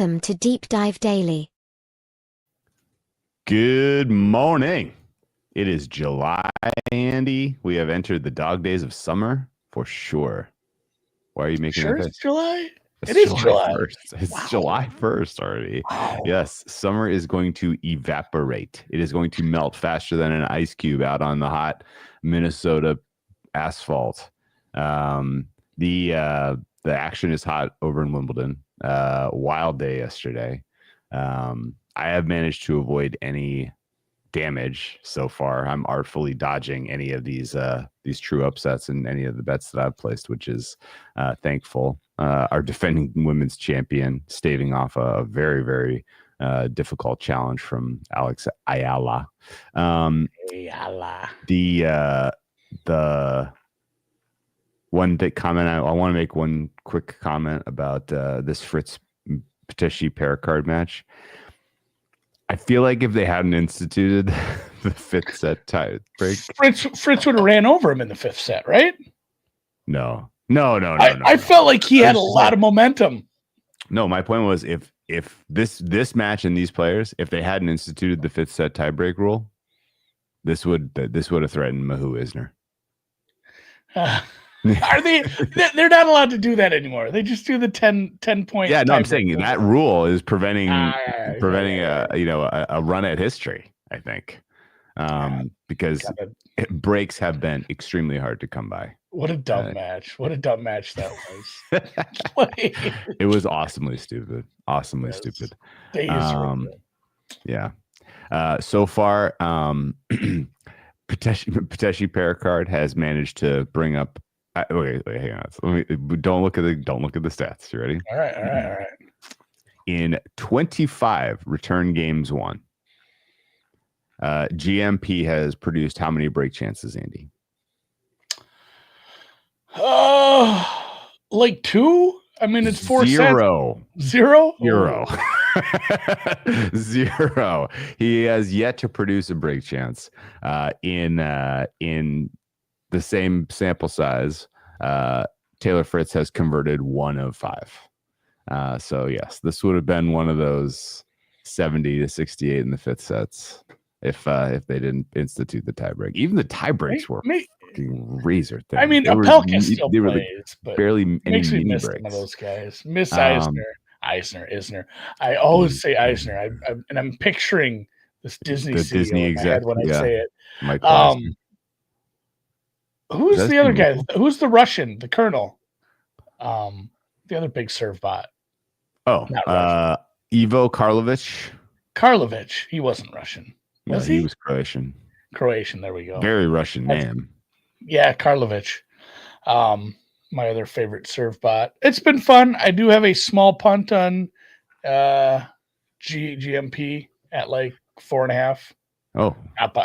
Welcome to Deep Dive Daily. Good morning. It is July, Andy. We have entered the dog days of summer for sure. Why are you making that face? It's July? It is July 1st. It's Wow. July 1st already. Wow. Yes, summer is going to evaporate. It is going to melt faster than an ice cube out on the hot Minnesota asphalt. The action is hot over in Wimbledon. Wild day yesterday. I have managed to avoid any damage so far. I'm artfully dodging any of these true upsets in any of the bets that I've placed, which is thankful. Our defending women's champion staving off a very, very difficult challenge from Alex Ayala. The one big comment, I want to make one quick comment about this Fritz Peteschi pair card match. I feel like if they hadn't instituted the fifth set tie break, Fritz would have ran over him in the fifth set, right? No. I felt like he had a lot of momentum. No, my point was if this match and these players, if they hadn't instituted the fifth set tiebreak rule, this would have threatened Mahu Isner. Are they? They're not allowed to do that anymore. They just do the 10 point. Yeah, no, I'm saying that rule is preventing a run at history. I think because breaks have been extremely hard to come by. What a dumb match! What a dumb match that was. It was awesomely stupid. Stupid. Yeah. So far, Peteschi Pericard has managed to bring up. Wait, hang on. Don't look at the stats. You ready? All right. In 25 return games won, GMP has produced how many break chances, Andy? Like 2. I mean, it's 4 Zero. Sets. Zero. Zero. He has yet to produce a break chance in the same sample size. Taylor Fritz has converted 1 of 5. So yes, this would have been one of those 70 to 68 in the fifth sets if they didn't institute the tiebreak. Even the tiebreaks were fucking razor thin. I mean, Apelka still plays, but barely any makes me miss breaks. some of those guys. Miss Isner. I always say Eisner. I'm picturing this Disney exec when I say it. Michael Who's the other guy? Who's the Russian? The Colonel. The other big serve bot. Ivo Karlovic. Karlovic. He wasn't Russian. Was he? He was Croatian. There we go. Very Russian name. Yeah, Karlovic. My other favorite serve bot. It's been fun. I do have a small punt on GMP at like 4.5. Oh,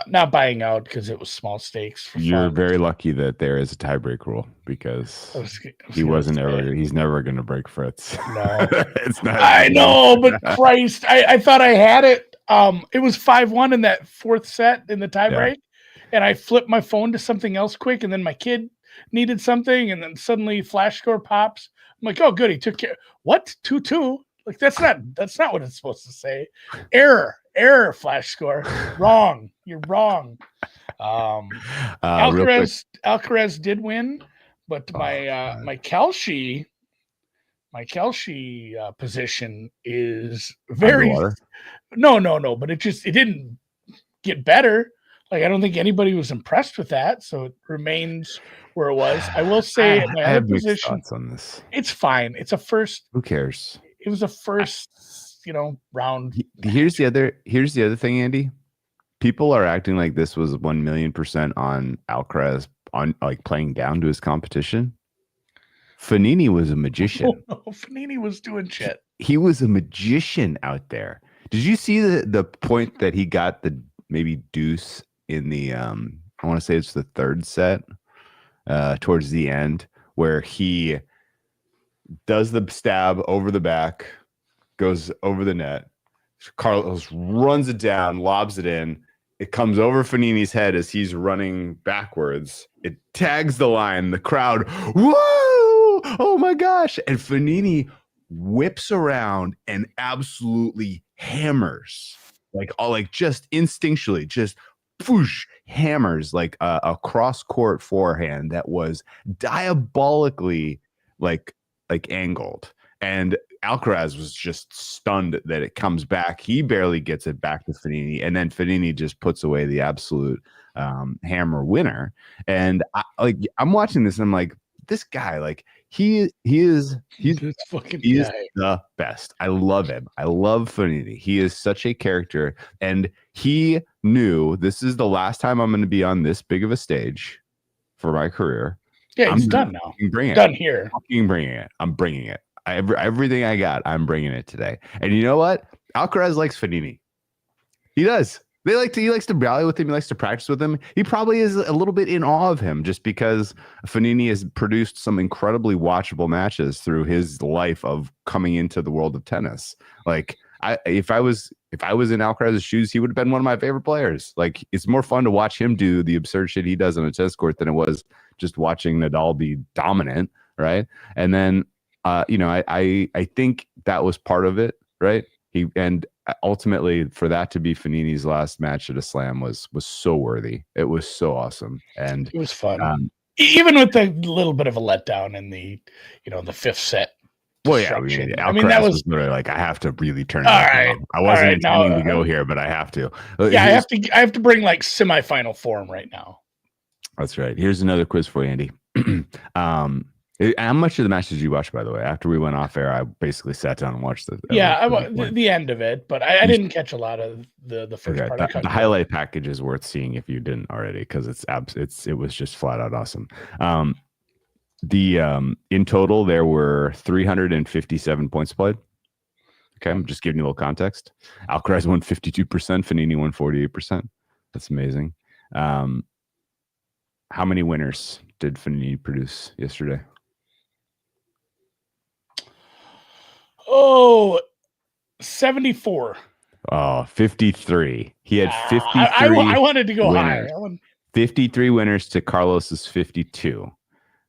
not buying out because it was small stakes. You're very lucky that there is a tiebreak rule because he's never going to break Fritz. No, it's not. I know, but Christ, I thought I had it. It was 5-1 in that fourth set in the tiebreak, and I flipped my phone to something else quick, and then my kid needed something, and then suddenly flash score pops. I'm like, oh, good, he took care. What 2-2? Like that's not what it's supposed to say. Error flash score. Wrong. You're wrong. Alcaraz did win, but my Kelshi position is very no, but it didn't get better. Like I don't think anybody was impressed with that, so it remains where it was. I will say I have mixed thoughts on this. It's fine. It's a first. Who cares? It was a first, round. Here's the other thing, Andy. People are acting like this was 1,000,000% on Alcaraz on like playing down to his competition. Fognini was a magician. Oh, no, Fognini was doing shit. He was a magician out there. Did you see the point that he got the maybe deuce in the I want to say it's the third set towards the end where he does the stab over the back, goes over the net. Carlos runs it down, lobs it in. It comes over Fognini's head as he's running backwards. It tags the line. The crowd, whoa! Oh my gosh! And Fognini whips around and absolutely hammers, like all like just instinctually, just whoosh, hammers like a cross court forehand that was diabolically like angled. And Alcaraz was just stunned that it comes back. He barely gets it back to Fognini, and then Fognini just puts away the absolute hammer winner. And I'm watching this, and I'm like, this guy, like he's This fucking he is guy. the best. I love him. I love Fognini. He is such a character, and he knew this is the last time I'm going to be on this big of a stage for my career. Yeah, he's I'm done now. Bring it. Done here. Fucking bringing it. I'm bringing it. Everything I got, I'm bringing it today. And you know what? Alcaraz likes Fognini. He does. He likes to rally with him. He likes to practice with him. He probably is a little bit in awe of him just because Fognini has produced some incredibly watchable matches through his life of coming into the world of tennis. Like if I was in Alcaraz's shoes, he would have been one of my favorite players. Like it's more fun to watch him do the absurd shit he does on a tennis court than it was just watching Nadal be dominant, right? And then I think that was part of it, right? And ultimately, for that to be Fognini's last match at a slam was so worthy. It was so awesome, and it was fun. Even with the little bit of a letdown in the fifth set. Well, yeah, I mean that was really like I have to really turn it right. I wasn't intending to go here, but I have to. Yeah, I have to bring like semifinal form right now. That's right. Here's another quiz for you, Andy. How much of the match did you watch, by the way? After we went off air, I basically sat down and watched the the end of it, but I didn't catch a lot of the first part. The highlight package is worth seeing if you didn't already, because it was just flat out awesome. In total there were 357 points played. Okay, I'm just giving you a little context. Alcaraz won 52%, Fognini won 48%. That's amazing. How many winners did Fognini produce yesterday? Oh, 74. Oh, 53. He had 53. I wanted to go winners. higher. 53 winners to Carlos's 52.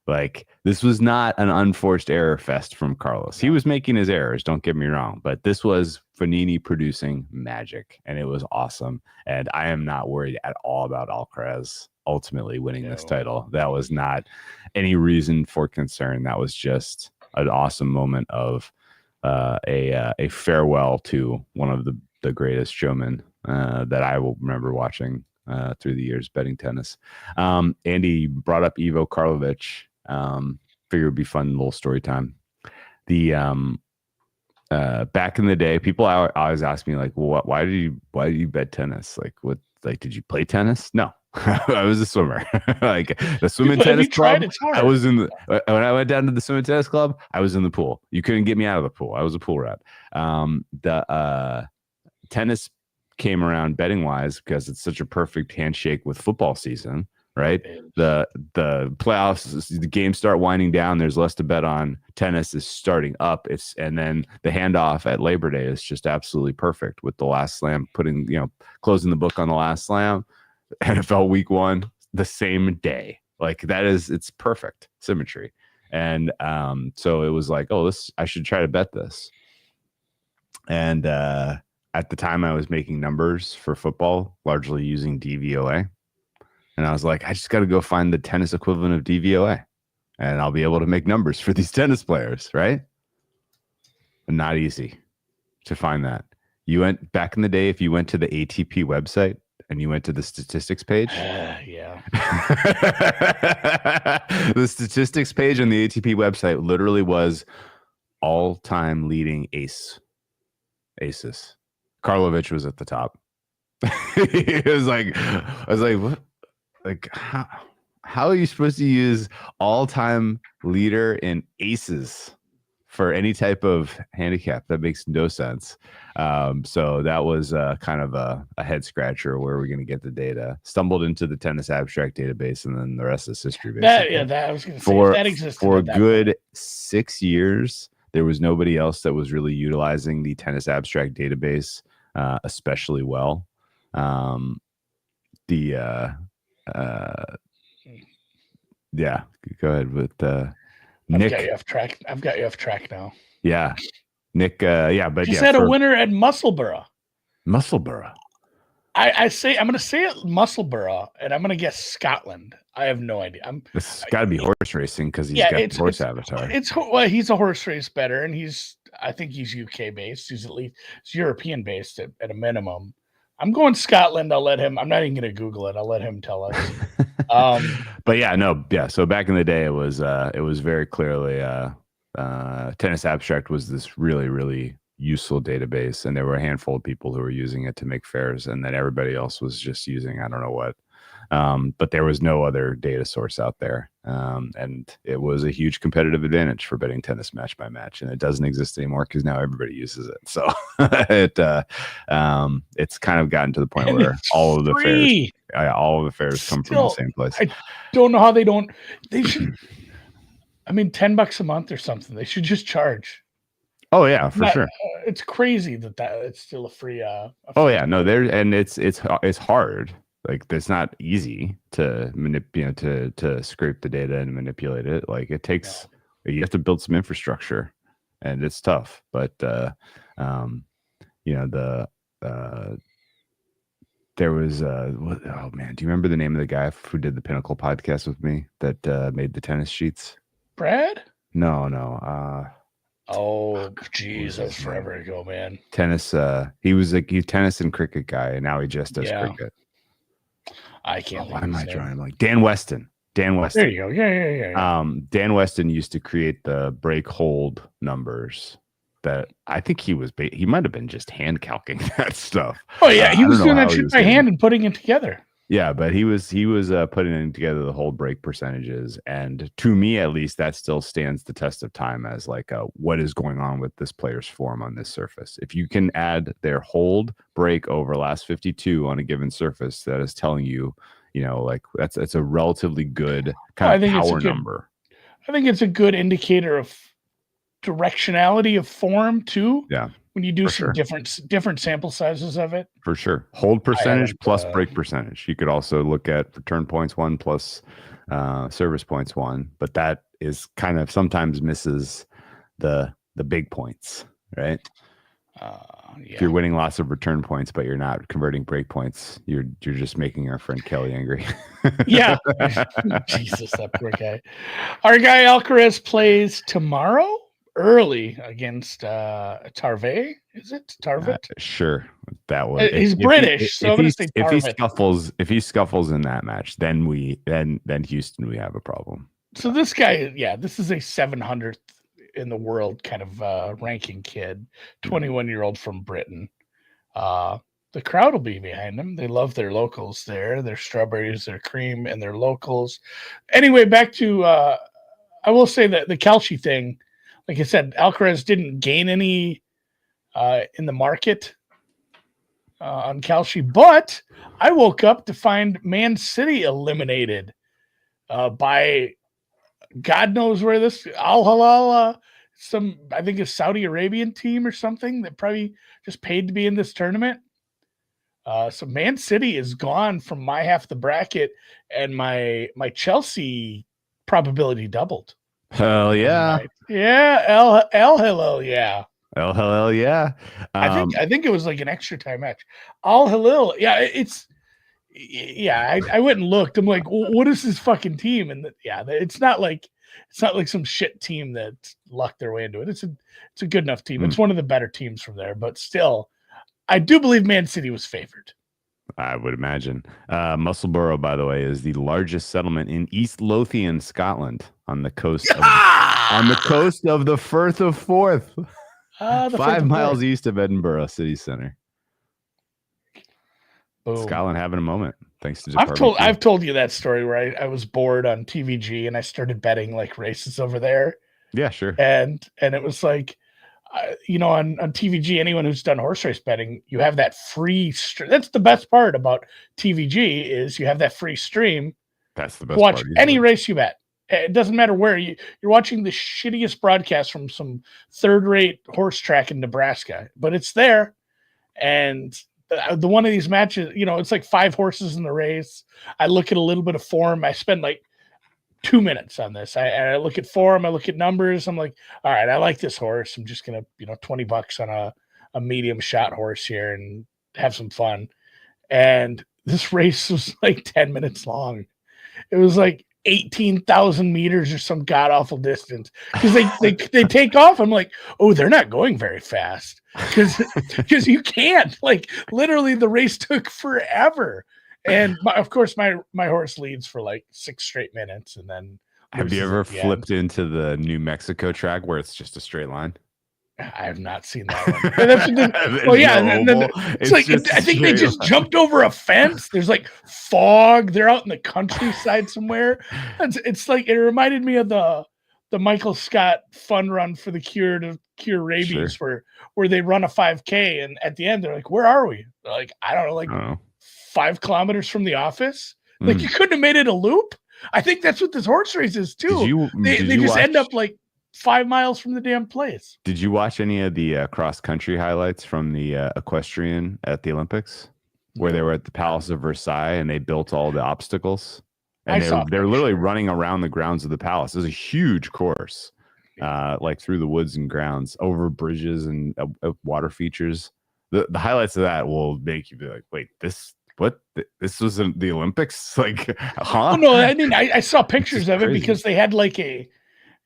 Like, this was not an unforced error fest from Carlos. He was making his errors, don't get me wrong, but this was Fognini producing magic, and it was awesome. And I am not worried at all about Alcaraz ultimately winning this title. That was not any reason for concern. That was just an awesome moment of a farewell to one of the greatest showmen that I will remember watching through the years betting tennis. Andy brought up Ivo Karlovic. Figure it'd be fun little story time. The back in the day, people always ask me like, well, why did you bet tennis? Like, what? Like, did you play tennis? No. I was a swimmer. Like the swimming tennis club. I was in the when I went down to the swimming tennis club, I was in the pool. You couldn't get me out of the pool. I was a pool rat. The tennis came around betting wise because it's such a perfect handshake with football season, right? The playoffs, the games start winding down. There's less to bet on. Tennis is starting up. And then the handoff at Labor Day is just absolutely perfect with the last slam, closing the book on the last slam. NFL week 1 the same day. Like it's perfect symmetry. And so it was like, I should try to bet this. And at the time I was making numbers for football, largely using DVOA. And I was like, I just got to go find the tennis equivalent of DVOA and I'll be able to make numbers for these tennis players, right? And not easy to find that. You went back in the day, if you went to the ATP website, and you went to the statistics page. Yeah. The statistics page on the ATP website literally was all-time leading aces. Karlovic was at the top. I was like, what? Like, how are you supposed to use all-time leader in aces for any type of handicap? That makes no sense. So that was kind of a head scratcher. Where are we going to get the data? Stumbled into the tennis abstract database, and then the rest is history. That I was going to say that existed for a good 6 years. There was nobody else that was really utilizing the tennis abstract database especially well. Yeah, go ahead with Nick. I've got you off track now. Yeah. Nick, but Just yeah, had a for winner at Musselburgh. Musselburgh. I'm going to say it Musselburgh, and I'm going to guess Scotland. I have no idea. It's got to be horse racing because he's Yeah, got it's the horse avatar. well, he's a horse race better, and I think he's UK based. He's at least European based at a minimum. I'm going Scotland. I'm not even going to Google it. I'll let him tell us. But yeah. So back in the day, it was very clearly Tennis Abstract was this really, really useful database, and there were a handful of people who were using it to make fairs, and then everybody else was just using I don't know what. But there was no other data source out there, and it was a huge competitive advantage for betting tennis match by match, and it doesn't exist anymore because now everybody uses it. So it's kind of gotten to the point where all of the fairs come from the same place. I don't know how they don't. They should. I mean, $10 a month or something. They should just charge. Oh yeah, for sure. It's crazy that it's still a free. Oh yeah, no, it's hard. Like it's not easy to to scrape the data and manipulate it. Like it takes, you have to build some infrastructure, and it's tough. But there was oh man, do you remember the name of the guy who did the Pinnacle podcast with me that made the tennis sheets? Brad? No. Oh, geez, that was forever ago, man. Tennis. He was he's tennis and cricket guy, and now he just does cricket. I can't. Why am I drawing him like Dan Weston? There you go. Yeah. Dan Weston used to create the break hold numbers. That I think he might have been just hand calcing that stuff. Oh yeah, he was doing that shit by hand and putting it together. Yeah, but he was putting together the whole break percentages, and to me at least, that still stands the test of time as like what is going on with this player's form on this surface. If you can add their hold break over last 52 on a given surface, that is telling you, like that's a relatively good kind of power number. I think it's a good indicator of directionality of form too. Yeah. When you do some different sample sizes of it. For sure. Hold percentage plus break percentage. You could also look at return points 1 plus service points 1, but that is kind of sometimes misses the big points, right? If you're winning lots of return points, but you're not converting break points, you're just making our friend Kelly angry. Yeah. Jesus, that poor guy. Our guy Alcaraz plays tomorrow. Early against Tarve, is it Tarvet? Sure, that was. He's British, so I'm going to say Tarvet. If he scuffles in that match, then Houston we have a problem. So this guy, this is a 700th in the world kind of ranking kid, 21-year-old from Britain. The crowd will be behind him. They love their locals there, their strawberries, their cream, and their locals. Anyway, back to I will say that the Kalshi thing. Like I said, Alcaraz didn't gain any in the market on Kalshi, but I woke up to find Man City eliminated by God knows where this Al Hilal, I think a Saudi Arabian team or something that probably just paid to be in this tournament. So Man City is gone from my half of the bracket, and my Chelsea probability doubled. Hell yeah. Yeah, El Hilal, yeah. El Hilal, yeah. I think it was like an extra time match. Al Hilal, yeah, I went and looked. I'm like, what is this fucking team? And it's not like some shit team that lucked their way into it. It's a good enough team. It's one of the better teams from there, but still, I do believe Man City was favored. I would imagine. Musselburgh, by the way, is the largest settlement in East Lothian, Scotland, on the coast of the Firth of Forth, 5 miles east of Edinburgh city centre. Boom. Scotland having a moment, thanks to I've told you that story where I was bored on TVG and I started betting like races over there. Yeah, sure. And it was like, on TVG, anyone who's done horse race betting, you have that free that's the best part about TVG is you have that free stream. That's the best watch part. Any race you bet. It doesn't matter where you're watching the shittiest broadcast from some third-rate horse track in Nebraska, but it's there. And the one of these matches, it's like 5 horses in the race. I look at a little bit of form. I spend like 2 minutes on this. I look at form, I look at numbers. I'm like, all right, I like this horse. I'm just gonna, $20 on a medium shot horse here and have some fun. And this race was like 10 minutes long. It was like 18,000 meters or some god awful distance because they take off. I'm like, oh, they're not going very fast because you can't, like, literally the race took forever. And of course my horse leads for like 6 straight minutes and then have you ever flipped into the New Mexico track where it's just a straight line? I have not seen that one. Well, yeah, and then it's like I think they just jumped over a fence. There's like fog. They're out in the countryside somewhere. It's like it reminded me of the Michael Scott fun run for the cure to cure rabies, Sure. where they run a 5K and at the end they're like, "Where are we?" They're like, I don't know, like 5 kilometers from the office. Like you couldn't have made it a loop. I think that's what this horse race is too. They just end up like 5 miles from the damn place. Did you watch any of the cross country highlights from the equestrian at the Olympics, where they were at the Palace of Versailles and they built all the obstacles? And they're literally running around the grounds of the palace. It was a huge course, like through the woods and grounds, over bridges and water features. The highlights of that will make you be like, wait, this was the Olympics? Like, huh? Oh, no, I mean, I saw pictures of it because they had like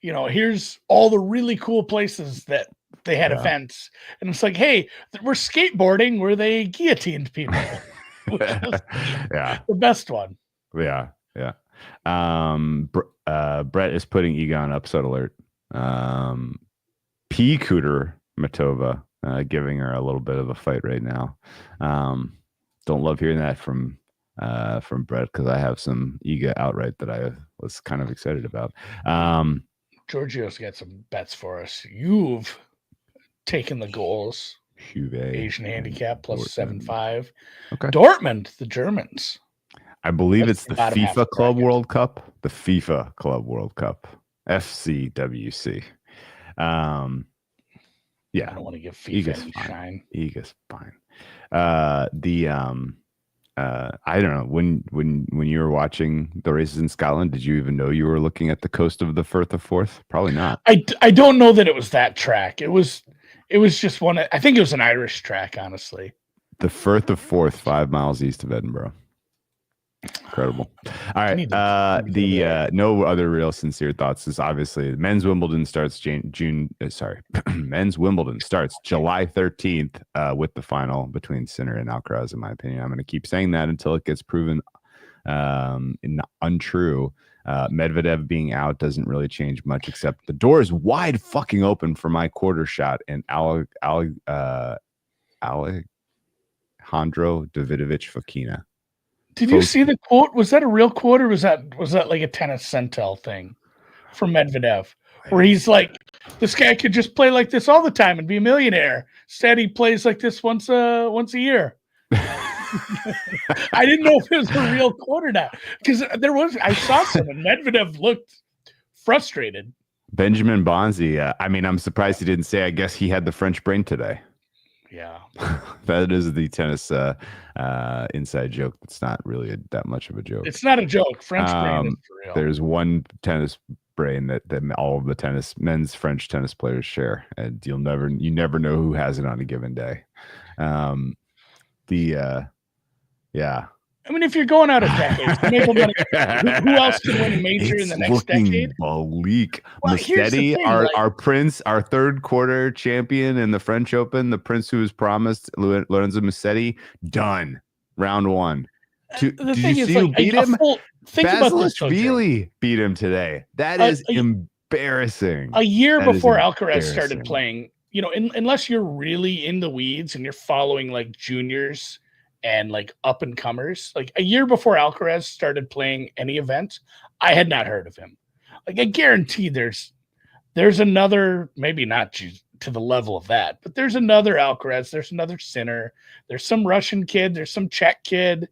here's all the really cool places that they had events. And it's like, hey, we're skateboarding where they guillotined people. Yeah. The best one. Yeah. Yeah. Brett is putting Egon upset alert. P. Cooter Matova giving her a little bit of a fight right now. Don't love hearing that from Brett because I have some Iga outright that I was kind of excited about. Giorgio's got some bets for us. You've taken the goals. Asian handicap plus 7.5. Okay. Dortmund, the Germans. I believe it's the FIFA Club World Cup. The FIFA Club World Cup. FCWC. Yeah. I don't want to give FIFA any shine. Iga's fine. I don't know, when you were watching the races in Scotland, did you even know you were looking at the coast of the Firth of Forth? Probably not. I don't know that it was that track. It was just one. I think it was an Irish track, honestly. The Firth of Forth, 5 miles east of Edinburgh. Incredible. All right. No other real sincere thoughts is obviously men's Wimbledon starts men's Wimbledon starts July 13th with the final between Sinner and Alcaraz. In my opinion, I'm going to keep saying that until it gets proven untrue. Medvedev being out doesn't really change much, except the door is wide fucking open for my quarter shot and Alejandro Davidovich Fokina. Did you see the quote? Was that a real quote or was that like a Tennis Central thing from Medvedev? Where he's like, this guy could just play like this all the time and be a millionaire. Instead, he plays like this once a year. I didn't know if it was a real quote or not. Because I saw some and Medvedev looked frustrated. Benjamin Bonzi, I'm surprised he didn't say, I guess he had the French brain today. Yeah. That is the tennis inside joke. That's not really that much of a joke. It's not a joke. French brain is for real. There's one tennis brain that all of the men's French tennis players share, and you never know who has it on a given day. Yeah. I mean, if you're going out of decades, who else can win a major in the next decade? Bleak. Well, Musetti, our prince, our third quarter champion in the French Open, the prince who was promised, Lorenzo Musetti, done. Round 1. Did you see who beat him? Basilashvili beat him today. That is embarrassing. A year before Alcaraz started playing, unless you're really in the weeds and you're following like juniors and like up and comers, like a year before Alcaraz started playing any event, I had not heard of him. Like I guarantee there's another, maybe not to the level of that, but there's another Alcaraz, there's another Sinner, there's some Russian kid, there's some Czech kid,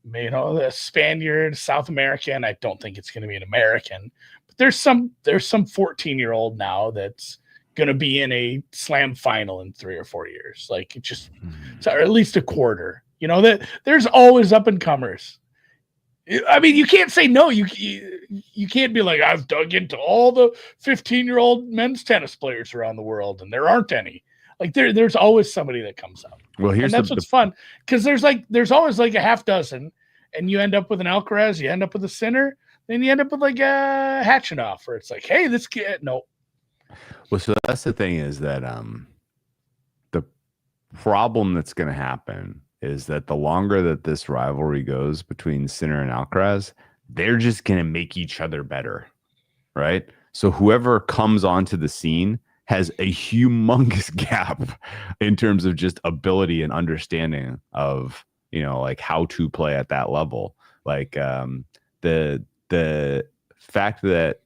the Spaniard, South American. I don't think it's going to be an American, but there's some 14-year-old now that's going to be in a slam final in 3 or 4 years. Like or at least a quarter. That there's always up and comers. I mean, you can't say no. You can't be like, I've dug into all the 15-year-old men's tennis players around the world, and there aren't any. Like there's always somebody that comes up. Well, And here's that's what's fun, because there's always like a half dozen, and you end up with an Alcaraz, you end up with a Sinner, then you end up with like a Hatchinoff, where it's like, hey, this kid, no. Well, so that's the thing, is that the problem that's going to happen is that the longer that this rivalry goes between Sinner and Alcaraz, they're just going to make each other better, right? So whoever comes onto the scene has a humongous gap in terms of just ability and understanding of, like how to play at that level. Like the fact that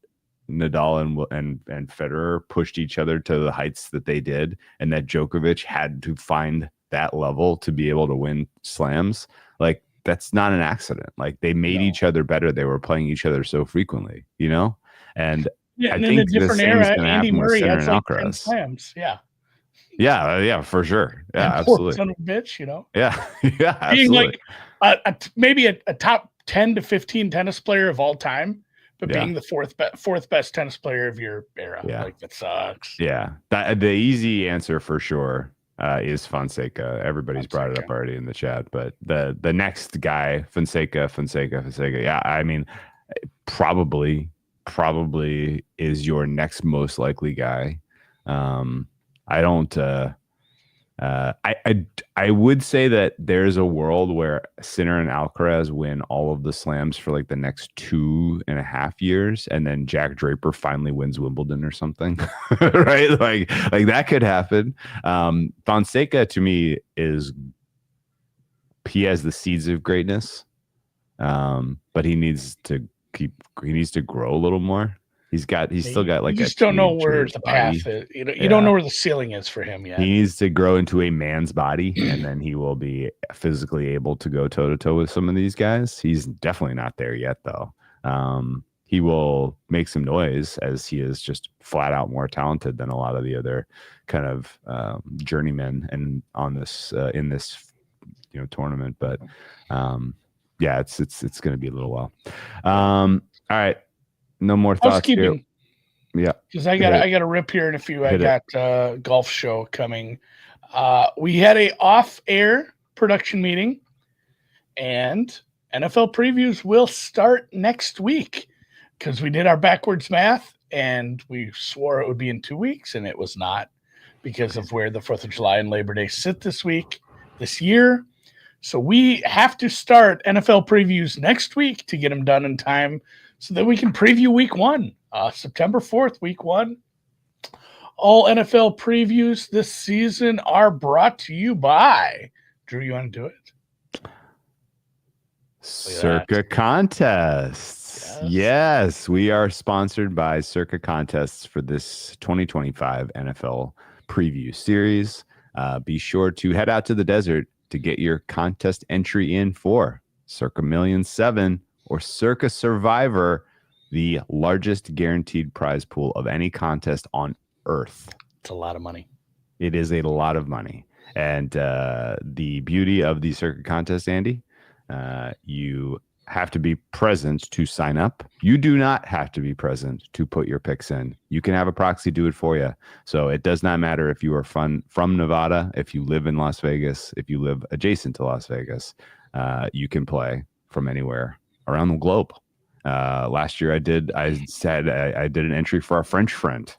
Nadal and Federer pushed each other to the heights that they did, and that Djokovic had to find that level to be able to win slams, like that's not an accident. Like they made each other better. They were playing each other so frequently, and yeah, I and think in a different era, Andy Murray has has like 10 slams. Yeah, for sure. Yeah, absolutely. Son of a bitch, Yeah, yeah, being absolutely. like maybe a top 10 to 15 tennis player of all time, but being the fourth best tennis player of your era. Yeah. Like that sucks. Yeah, the easy answer for sure is Fonseca. Everybody's brought it up already in the chat, but the next guy, Fonseca. Yeah, I mean, probably is your next most likely guy. I don't. I would say that there's a world where Sinner and Alcaraz win all of the slams for like the next 2.5 years, and then Jack Draper finally wins Wimbledon or something, right? Like that could happen. Fonseca to me he has the seeds of greatness, but he needs to grow a little more. He's still got like you just don't know where the path is. You don't know where the ceiling is for him yet. He needs to grow into a man's body, and then he will be physically able to go toe to toe with some of these guys. He's definitely not there yet, though. He will make some noise, as he is just flat out more talented than a lot of the other kind of journeymen and on this in this tournament. But yeah, it's going to be a little while. All right. No more thoughts here. Yeah, because I got a rip here in a few. I got a golf show coming. We had a off-air production meeting, and NFL previews will start next week, because we did our backwards math and we swore it would be in 2 weeks, and it was not, because of where the 4th of July and Labor Day sit this year. So we have to start NFL previews next week to get them done in time, so that we can preview week 1, September 4th, week 1. All NFL previews this season are brought to you by, Drew, you want to do it? Circa Contests. Yes, we are sponsored by Circa Contests for this 2025 NFL preview series. Be sure to head out to the desert to get your contest entry in for Circa Million 7 or Circa Survivor, the largest guaranteed prize pool of any contest on Earth. It's a lot of money. It is a lot of money. And the beauty of the Circa Contest, Andy, you have to be present to sign up. You do not have to be present to put your picks in. You can have a proxy do it for you. So it does not matter if you are from Nevada, if you live in Las Vegas, if you live adjacent to Las Vegas, you can play from anywhere around the globe. Last year I did an entry for our French friend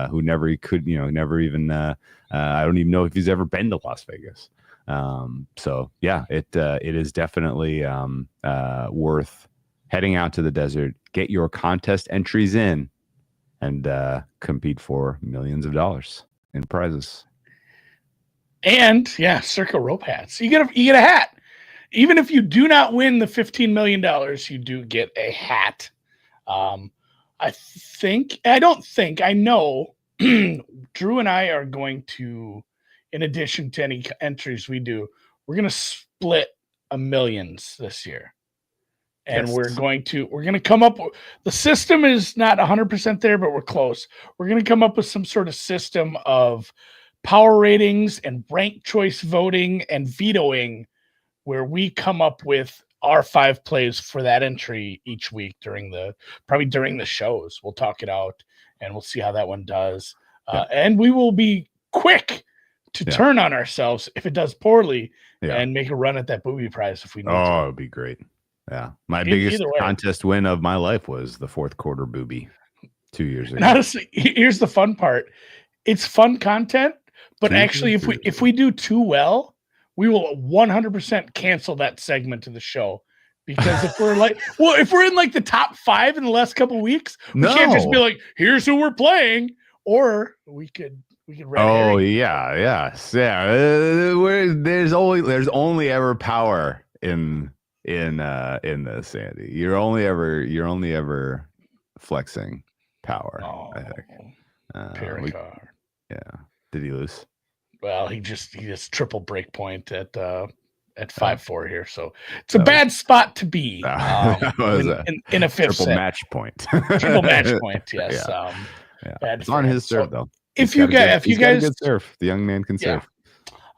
who never even I don't even know if he's ever been to Las Vegas. So yeah, it is definitely worth heading out to the desert, get your contest entries in, and compete for millions of dollars in prizes. And yeah, Circa rope hats. You get a hat. Even if you do not win the $15 million, you do get a hat. I know Drew and I are going to, in addition to any entries we do, we're going to split a millions this year. And yes. we're going to come up with, the system is not 100% there, but we're close. We're going to come up with some sort of system of power ratings and rank choice voting and vetoing, where we come up with our 5 plays for that entry each week during the shows. We'll talk it out and we'll see how that one does. And we will be quick to turn on ourselves if it does poorly and make a run at that booby prize if we need to. Oh, it'd be great. Yeah. My biggest contest win of my life was the fourth quarter booby 2 years ago. And honestly, here's the fun part. It's fun content, but actually if we do too well, we will 100% cancel that segment of the show. Because if we're if we're in like the top 5 in the last couple of weeks, we can't just be like, here's who we're playing. Or we could yes. There's only ever power in this, Andy. You're only ever flexing power. I think. Pericar. Did he lose? Well, he just triple break point at 5-4 here, so it's a bad spot to be in a fifth triple set. match point. Triple match point, yes. It's on his serve though. If you guys good serve, the young man can serve.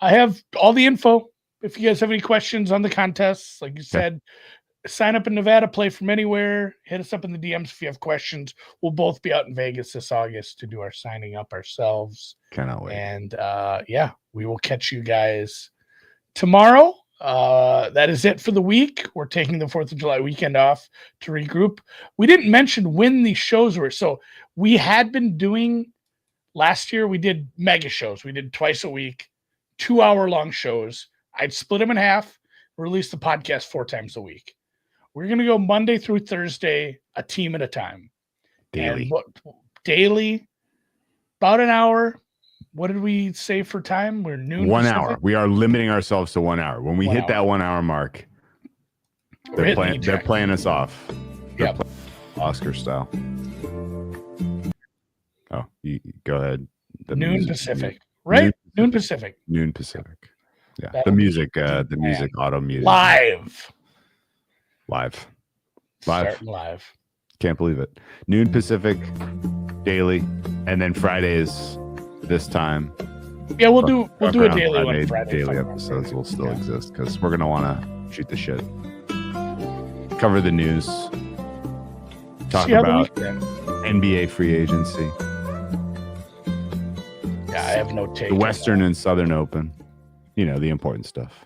I have all the info. If you guys have any questions on the contests, like you said, sign up in Nevada, play from anywhere. Hit us up in the DMs if you have questions. We'll both be out in Vegas this August to do our signing up ourselves. Cannot wait. And we will catch you guys tomorrow. That is it for the week. We're taking the 4th of July weekend off to regroup. We didn't mention when these shows were. So we had been doing last year, we did mega shows. We did twice a week, 2-hour-long shows. I'd split them in half, release the podcast 4 times a week. We're going to go Monday through Thursday, a team at a time. Daily. Daily, about an hour. What did we say for time? We're noon. 1 hour. We are limiting ourselves to 1 hour. When we hit that 1 hour mark, they're playing us off. Yep. Oscar style. Oh, you go ahead. Noon Pacific, right? Noon Pacific. Noon Pacific. Yeah. The music auto music. Live. Starting live. Can't believe it. Noon Pacific daily, and then Fridays this time. Yeah, we'll do a daily one Friday. Daily episodes will still exist because we're gonna want to shoot the shit, cover the news, talk about NBA free agency. Yeah, I have no take. The Western and Southern Open. The important stuff.